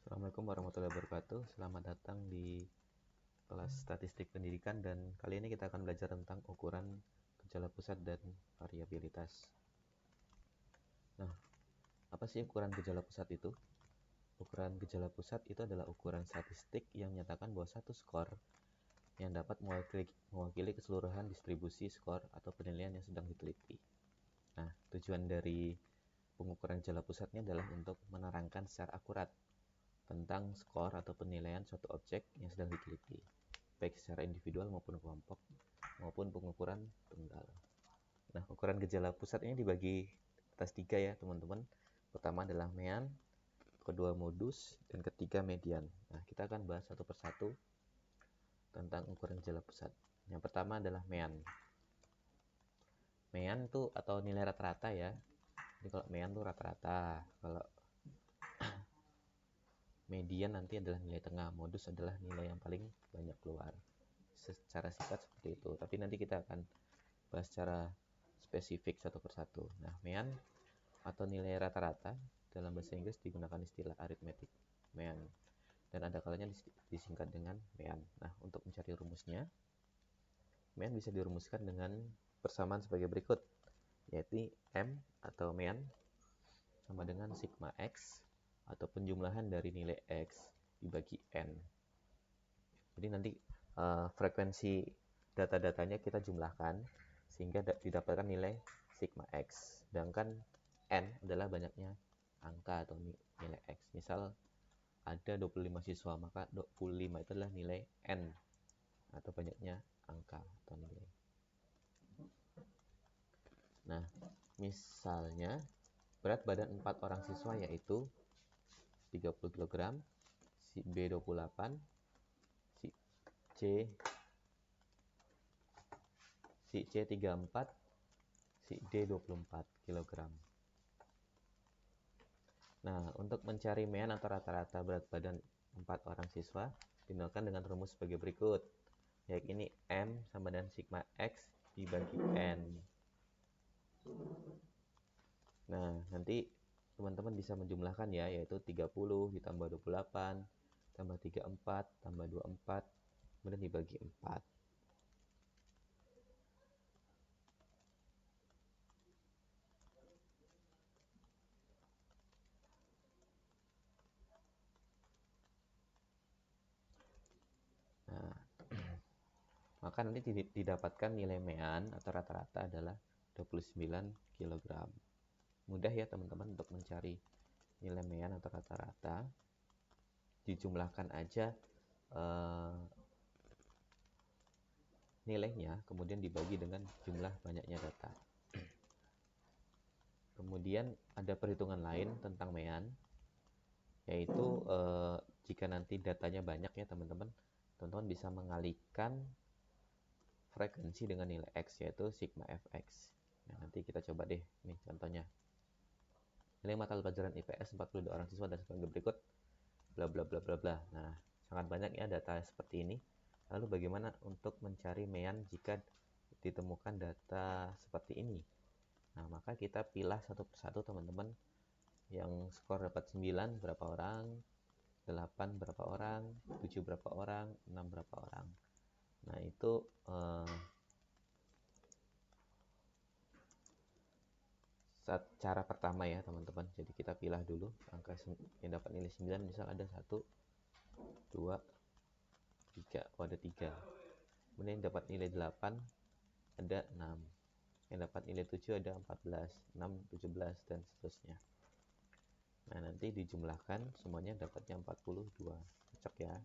Assalamualaikum warahmatullahi wabarakatuh. Selamat datang di kelas statistik pendidikan, dan kali ini kita akan belajar tentang ukuran gejala pusat dan variabilitas. Nah, apa sih ukuran gejala pusat itu? Ukuran gejala pusat itu adalah ukuran statistik yang menyatakan bahwa satu skor yang dapat mewakili keseluruhan distribusi skor atau penilaian yang sedang diteliti. Nah, tujuan dari pengukuran gejala pusatnya adalah untuk menerangkan secara akurat tentang skor atau penilaian suatu objek yang sedang diteliti, baik secara individual maupun kelompok, maupun pengukuran tunggal. Nah, ukuran gejala pusat ini dibagi atas 3 ya teman-teman. Pertama adalah mean, kedua modus, dan ketiga median. Nah, kita akan bahas satu persatu tentang ukuran gejala pusat. Yang pertama adalah mean. Mean itu atau nilai rata-rata ya. Jadi kalau mean itu rata-rata, kalau median nanti adalah nilai tengah, modus adalah nilai yang paling banyak keluar. Secara singkat seperti itu, tapi nanti kita akan bahas secara spesifik satu persatu. Nah, mean atau nilai rata-rata dalam bahasa Inggris digunakan istilah aritmetik, mean, dan ada kalanya disingkat dengan mean. Nah, untuk mencari rumusnya, mean bisa dirumuskan dengan persamaan sebagai berikut, yaitu M atau mean sama dengan sigma X atau penjumlahan dari nilai X dibagi N. Jadi nanti frekuensi data-datanya kita jumlahkan sehingga didapatkan nilai sigma X. Sedangkan N adalah banyaknya angka atau nilai X. Misal ada 25 siswa, maka 25 itu adalah nilai N atau banyaknya angka atau nilai. Nah, misalnya berat badan 4 orang siswa yaitu 30 kg, si B 28, si C 34, si D 24 kg. Nah, untuk mencari mean atau rata-rata berat badan 4 orang siswa dinamakan dengan rumus sebagai berikut, yaitu ini M sama dengan sigma X dibagi N. Nah, nanti teman-teman bisa menjumlahkan ya, yaitu 30 ditambah 28 tambah 34 tambah 24 kemudian dibagi 4. Nah, maka nanti didapatkan nilai mean atau rata-rata adalah 29 kg. Mudah ya teman-teman untuk mencari nilai mean atau rata-rata. Dijumlahkan aja nilainya, kemudian dibagi dengan jumlah banyaknya data. Kemudian ada perhitungan lain tentang mean, yaitu jika nanti datanya banyak ya teman-teman bisa mengalihkan frekuensi dengan nilai X, yaitu sigma Fx. Nah, nanti kita coba deh nih contohnya. Nilai mata pelajaran IPS 42 orang siswa dan sebagai berikut, bla bla bla bla bla. Nah, sangat banyak ya data seperti ini. Lalu bagaimana untuk mencari mean jika ditemukan data seperti ini? Nah, maka kita pilih satu persatu teman-teman. Yang skor dapat 9 berapa orang, 8 berapa orang, 7 berapa orang, 6 berapa orang. Nah, itu cara pertama ya teman-teman. Jadi kita pilih dulu angka yang dapat nilai 9, misal ada 1, 2, 3, ada 3. Kemudian yang dapat nilai 8 ada 6. Yang dapat nilai 7 ada 14, 6, 17 dan seterusnya. Nah, nanti dijumlahkan semuanya dapatnya 42. Cocok ya.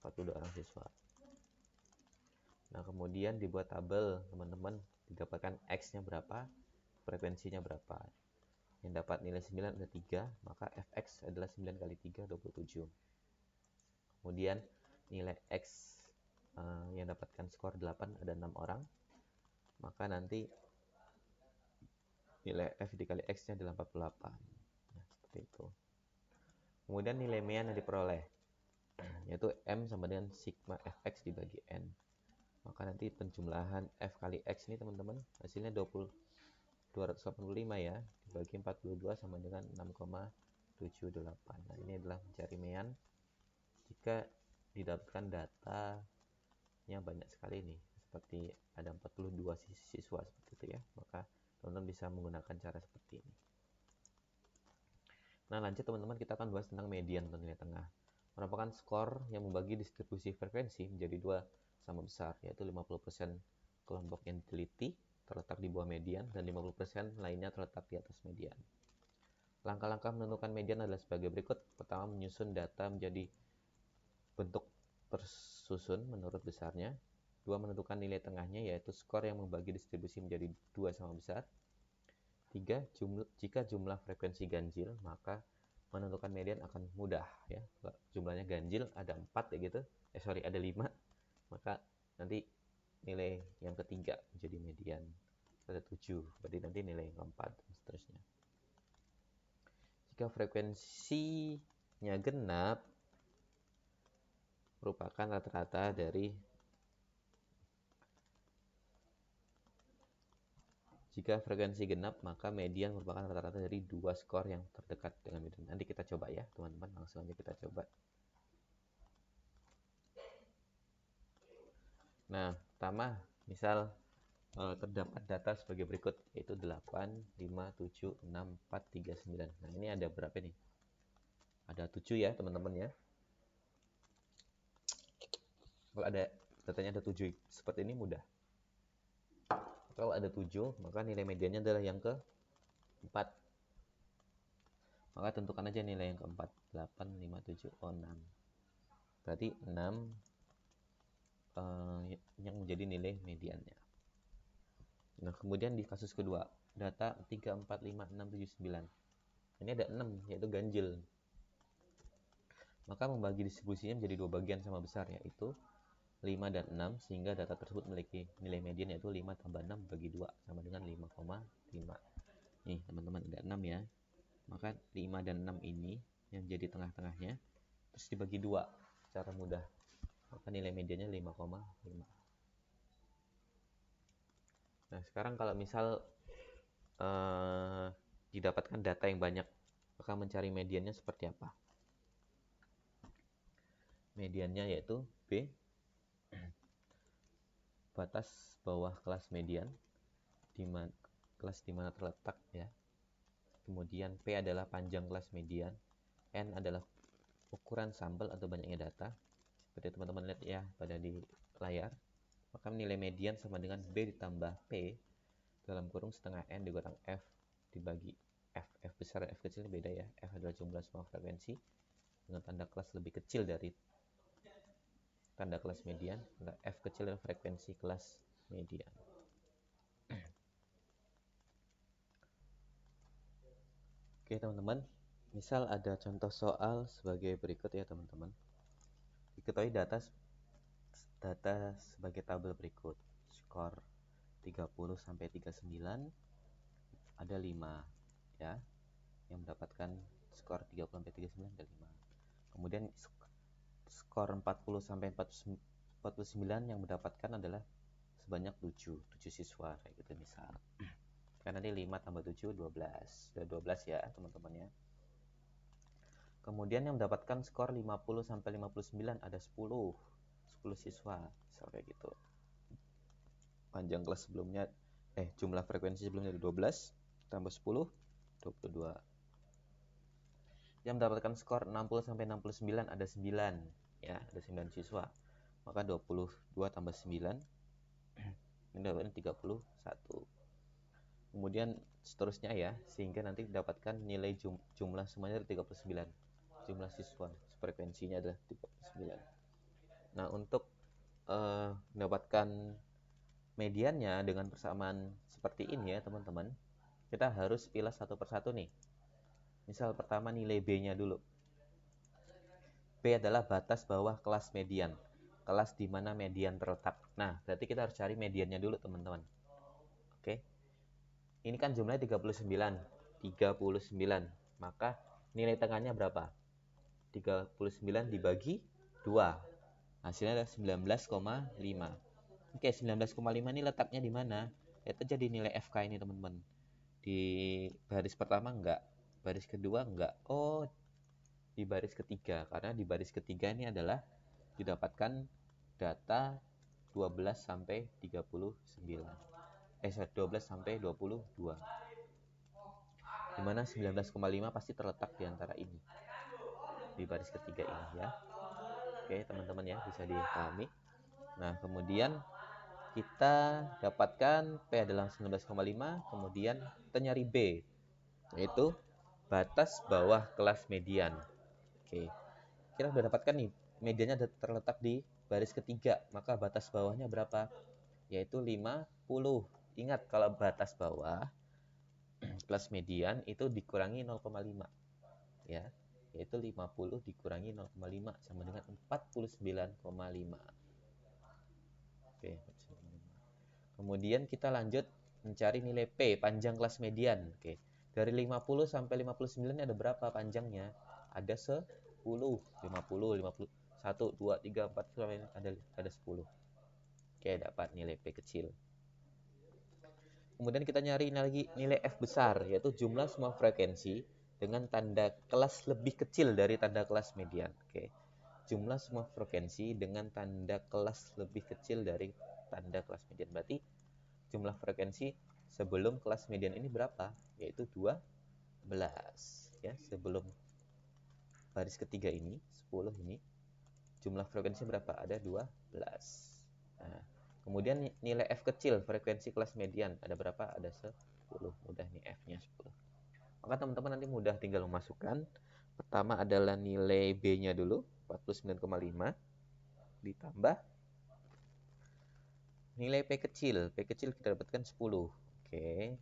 42 orang siswa. Nah, kemudian dibuat tabel teman-teman, didapatkan X-nya berapa, frekuensinya berapa. Yang dapat nilai 9 ada 3, maka Fx adalah 9 kali 3, 27. Kemudian nilai X yang dapatkan skor 8 ada 6 orang, maka nanti nilai F dikali X-nya adalah 48. Nah, seperti itu. Kemudian nilai mean yang diperoleh, yaitu M sama dengan sigma Fx dibagi N. Maka nanti penjumlahan F kali X ini teman-teman hasilnya 285 ya, dibagi 42 sama dengan 6,78. Nah, ini adalah kita mencari mean jika didapatkan data yang banyak sekali nih, seperti ada 42 siswa seperti itu ya, maka teman-teman bisa menggunakan cara seperti ini. Nah, lanjut teman-teman, kita akan bahas tentang median atau nilai tengah. Merupakan skor yang membagi distribusi frekuensi menjadi dua sama besar, yaitu 50% kelompok yang diteliti terletak di bawah median dan 50% lainnya terletak di atas median. Langkah-langkah menentukan median adalah sebagai berikut. Pertama, menyusun data menjadi bentuk tersusun menurut besarnya. Dua, menentukan nilai tengahnya, yaitu skor yang membagi distribusi menjadi dua sama besar. Tiga, jika jumlah frekuensi ganjil, maka menentukan median akan mudah ya. Kalau jumlahnya ganjil ada 4 ya gitu. Ada 5, maka nanti nilai yang ketiga menjadi median. Ada 7, berarti nanti nilai yang keempat dan seterusnya. Jika frekuensinya genap, merupakan rata-rata dari Jika frekuensi genap, maka median merupakan rata-rata dari dua skor yang terdekat dengan median. Nanti kita coba ya, teman-teman. Langsung aja kita coba. Nah, pertama, misal terdapat data sebagai berikut, yaitu 8, 5, 7, 6, 4, 3, 9. Nah, ini ada berapa nih? Ada 7 ya, teman-teman ya. Kalau ada datanya ada 7 seperti ini mudah. Kalau ada 7, maka nilai mediannya adalah yang ke-4. Maka tentukan aja nilai yang ke-4. 8, 5, 7, 6. Berarti 6 yang menjadi nilai mediannya. Nah, kemudian di kasus kedua, data 3, 4, 5, 6, 7, 9. Ini ada 6, yaitu ganjil. Maka membagi distribusinya menjadi dua bagian sama besar, yaitu 5 dan 6, sehingga data tersebut memiliki nilai median yaitu 5 tambah 6 bagi 2 sama dengan 5,5. Nih teman-teman, ada 6 ya. Maka 5 dan 6 ini yang jadi tengah-tengahnya, terus dibagi 2 secara mudah. Maka nilai mediannya 5,5. Nah, sekarang kalau misal didapatkan data yang banyak, maka mencari mediannya seperti apa? Mediannya yaitu B, batas bawah kelas median, kelas di mana terletak ya. Kemudian P adalah panjang kelas median, N adalah ukuran sampel atau banyaknya data. Seperti teman-teman lihat ya pada di layar. Maka nilai median sama dengan B ditambah P dalam kurung setengah N dikurang F dibagi F. F besar dan F kecil ini beda ya. F adalah jumlah semua frekuensi dengan tanda kelas lebih kecil dari tanda kelas median. F kecil adalah frekuensi kelas median. Oke teman-teman, misal ada contoh soal sebagai berikut ya teman-teman. Diketahui data sebagai tabel berikut. Skor 30 sampai 39 ada 5 ya. Yang mendapatkan skor 30 sampai 39 ada 5. Kemudian skor 40 sampai 49 yang mendapatkan adalah sebanyak 7 siswa kayak gitu misal. Karena nanti 5 tambah 7 12. Sudah 12 ya teman-teman ya. Kemudian yang mendapatkan skor 50 sampai 59 ada 10 siswa misal kayak gitu. Panjang kelas sebelumnya jumlah frekuensi sebelumnya ada 12 tambah 10 22. Yang mendapatkan skor 60 sampai 69 ada 9 ya, ada 9 siswa. Maka 22 tambah 9 ini dapatkan 31. Kemudian seterusnya ya, sehingga nanti dapatkan nilai jumlah semuanya ada 39. Jumlah siswa frekuensinya adalah 39. Nah, untuk mendapatkan mediannya dengan persamaan seperti ini ya teman-teman, kita harus pilih satu persatu nih. Misal pertama nilai B-nya dulu. B adalah batas bawah kelas median, kelas di mana median terletak. Nah, berarti kita harus cari mediannya dulu teman-teman. Oke. Ini kan jumlahnya 39. Maka nilai tengahnya berapa? 39 dibagi 2. Hasilnya adalah 19,5. Oke, 19,5 ini letaknya di mana? Itu jadi nilai FK ini teman-teman. Di baris pertama enggak, baris kedua enggak. Oh, di baris ketiga, karena di baris ketiga ini adalah didapatkan data 12 sampai 39. 12 sampai 22. Dimana 19,5 pasti terletak di antara ini, di baris ketiga ini ya. Oke teman-teman ya, bisa dipahami. Nah kemudian kita dapatkan P adalah 19,5, kemudian kita nyari B, yaitu batas bawah kelas median. Oke, kita sudah dapatkan nih, mediannya terletak di baris ketiga, maka batas bawahnya berapa? Yaitu 50. Ingat kalau batas bawah kelas median itu dikurangi 0,5 ya, yaitu 50 dikurangi 0,5 sama dengan 49,5. Oke. Kemudian kita lanjut mencari nilai P, panjang kelas median. Oke. Dari 50 sampai 59 ada berapa panjangnya? Ada 10. 50, 51, 2, 3, 4 sampai ada 10. Oke, dapat nilai P kecil. Kemudian kita nyari lagi nilai F besar, yaitu jumlah semua frekuensi dengan tanda kelas lebih kecil dari tanda kelas median. Oke. Jumlah semua frekuensi dengan tanda kelas lebih kecil dari tanda kelas median. Berarti jumlah frekuensi sebelum kelas median ini berapa? Yaitu 12. Ya, sebelum baris ketiga ini, 10 ini, jumlah frekuensi berapa? Ada 12. Nah, kemudian nilai F kecil, frekuensi kelas median, ada berapa? Ada 10. Mudah nih F-nya 10. Maka teman-teman nanti mudah tinggal memasukkan. Pertama adalah nilai B-nya dulu, 49,5 ditambah nilai P kecil. P kecil kita dapatkan 10. Oke.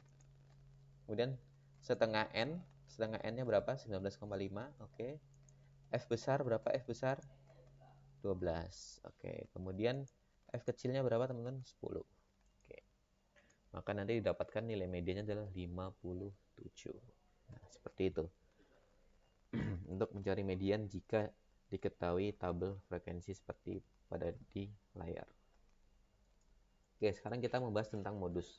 Kemudian setengah N. Setengah N-nya berapa? 19,5. Oke. F besar berapa? F besar 12. Oke. Kemudian F kecilnya berapa teman-teman? 10. Oke. Maka nanti didapatkan nilai medianya adalah 57. Nah, seperti itu. Untuk mencari median jika diketahui tabel frekuensi seperti pada di layar. Oke, sekarang kita membahas tentang modus.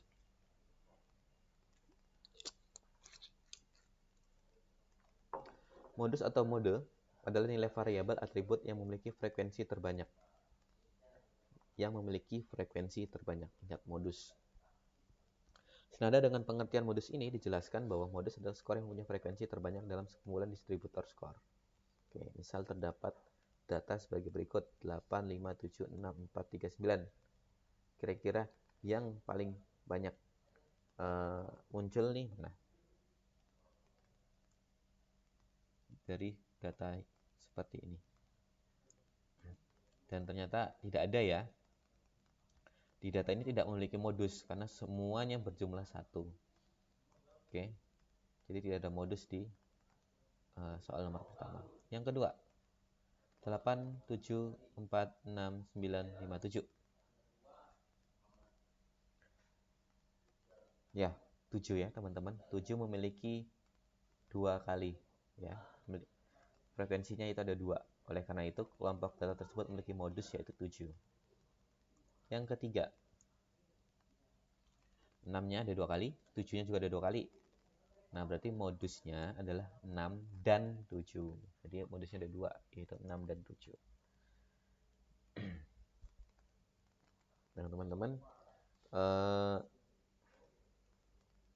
Modus atau mode adalah nilai variabel atribut yang memiliki frekuensi terbanyak. Ingat modus. Senada dengan pengertian modus ini, dijelaskan bahwa modus adalah skor yang punya frekuensi terbanyak dalam sekumpulan distributor skor. Oke, misal terdapat data sebagai berikut: 8, 5, 7, 6, 4, 3, 9. Kira-kira yang paling banyak muncul nih mana? Dari data seperti ini. Dan ternyata tidak ada ya. Di data ini tidak memiliki modus karena semuanya berjumlah 1. Oke. Jadi tidak ada modus di soal nomor pertama. Yang kedua, 8, 7, 4, 6, 9, 5, 7. Ya, 7 ya teman-teman. 7 memiliki 2 kali ya. Frekuensinya itu ada 2. Oleh karena itu, kelompok data tersebut memiliki modus yaitu 7. Yang ketiga, 6-nya ada 2 kali, 7-nya juga ada 2 kali. Nah, berarti modusnya adalah 6 dan 7. Jadi modusnya ada 2, yaitu 6 dan 7. Nah, teman-teman,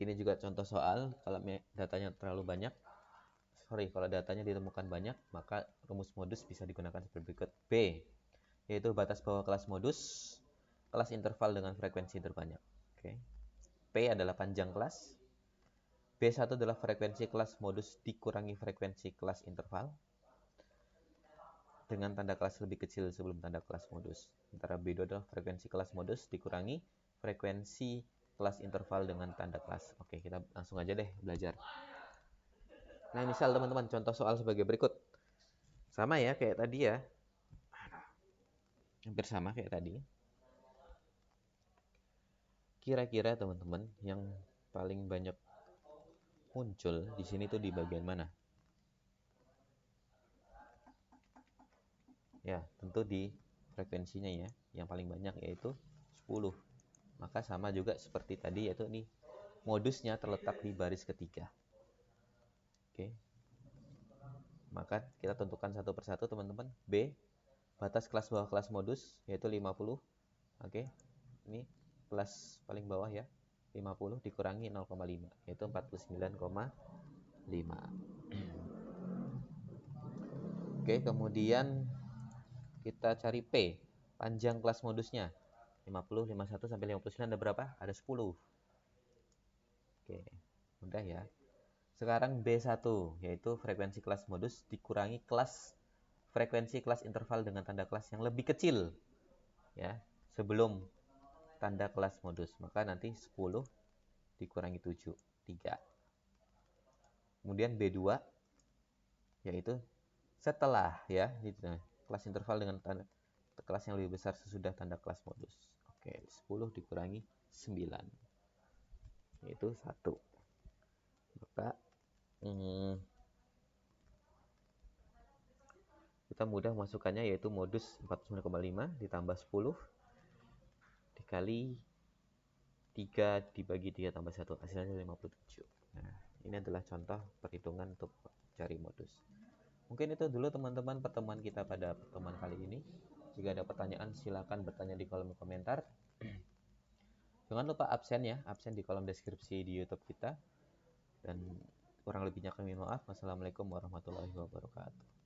ini juga contoh soal. Kalau datanya terlalu banyak, kalau datanya ditemukan banyak, maka rumus modus bisa digunakan seperti berikut. B, yaitu batas bawah kelas modus, kelas interval dengan frekuensi terbanyak. Oke. P adalah panjang kelas. B1 adalah frekuensi kelas modus dikurangi frekuensi kelas interval dengan tanda kelas lebih kecil sebelum tanda kelas modus. Sementara B2 adalah frekuensi kelas modus dikurangi frekuensi kelas interval dengan tanda kelas. Oke, kita langsung aja deh belajar. Nah, misal teman-teman, contoh soal sebagai berikut. Sama ya kayak tadi ya. Hampir sama kayak tadi. Kira-kira teman-teman yang paling banyak muncul di sini tuh di bagian mana? Ya, tentu di frekuensinya ya. Yang paling banyak yaitu 10. Maka sama juga seperti tadi, yaitu nih modusnya terletak di baris ketiga. Oke. Maka kita tentukan satu persatu teman-teman. B, batas kelas bawah kelas modus yaitu 50. Oke. Ini kelas paling bawah ya. 50 dikurangi 0,5 yaitu 49,5. Oke, kemudian kita cari P, panjang kelas modusnya. 50, 51 sampai 59 ada berapa? Ada 10. Oke, mudah ya. Sekarang B1 yaitu frekuensi kelas modus dikurangi frekuensi kelas interval dengan tanda kelas yang lebih kecil ya, sebelum tanda kelas modus. Maka nanti 10 dikurangi 7, 3. Kemudian B2 yaitu setelah ya, kelas interval dengan tanda kelas yang lebih besar sesudah tanda kelas modus. Oke, 10 dikurangi 9 yaitu 1. Maka kita mudah masukkannya yaitu modus 49,5 ditambah 10 dikali 3 dibagi 3 tambah 1 hasilnya 57. Nah, ini adalah contoh perhitungan untuk cari modus. Mungkin itu dulu teman-teman pertemuan kita pada pertemuan kali ini. Jika ada pertanyaan silakan bertanya di kolom komentar. Jangan lupa absen ya, absen di kolom deskripsi di YouTube kita. Dan kurang lebihnya kami maaf. Wassalamualaikum warahmatullahi wabarakatuh.